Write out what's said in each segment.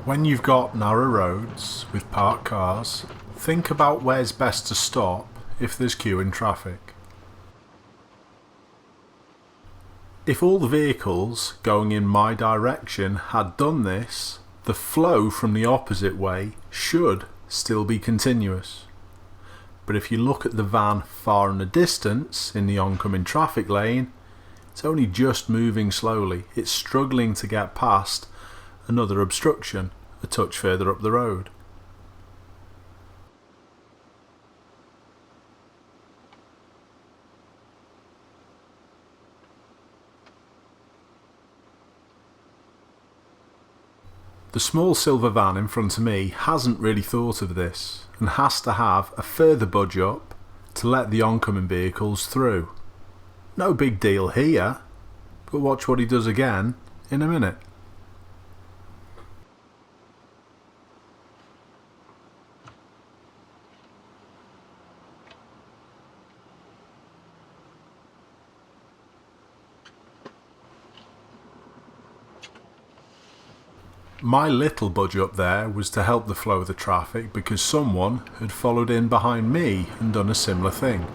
When you've got narrow roads with parked cars, think about where's best to stop if there's queuing traffic. If all the vehicles going in my direction had done this, the flow from the opposite way should still be continuous. But if you look at the van far in the distance in the oncoming traffic lane, it's only just moving slowly. It's struggling to get past another obstruction a touch further up the road. The small silver van in front of me hasn't really thought of this and has to have a further budge up to let the oncoming vehicles through. No big deal here, but watch what he does again in a minute. My little budge up there was to help the flow of the traffic because someone had followed in behind me and done a similar thing.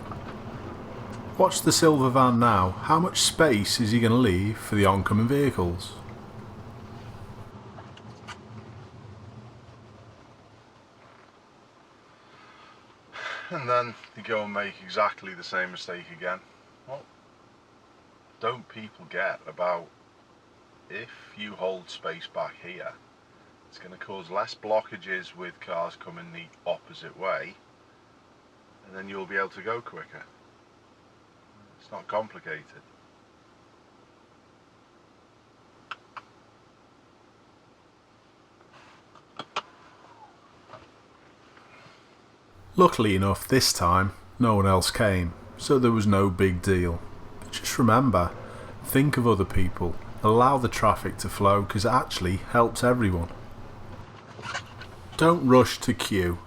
Watch the silver van now. How much space is he going to leave for the oncoming vehicles? And then you go and make exactly the same mistake again. What don't people get about if you hold space back here, it's going to cause less blockages with cars coming the opposite way, and then you'll be able to go quicker. It's not complicated. Luckily enough this time no one else came, so there was no big deal. But just remember, think of other people. Allow the traffic to flow because it actually helps everyone. Don't rush to queue.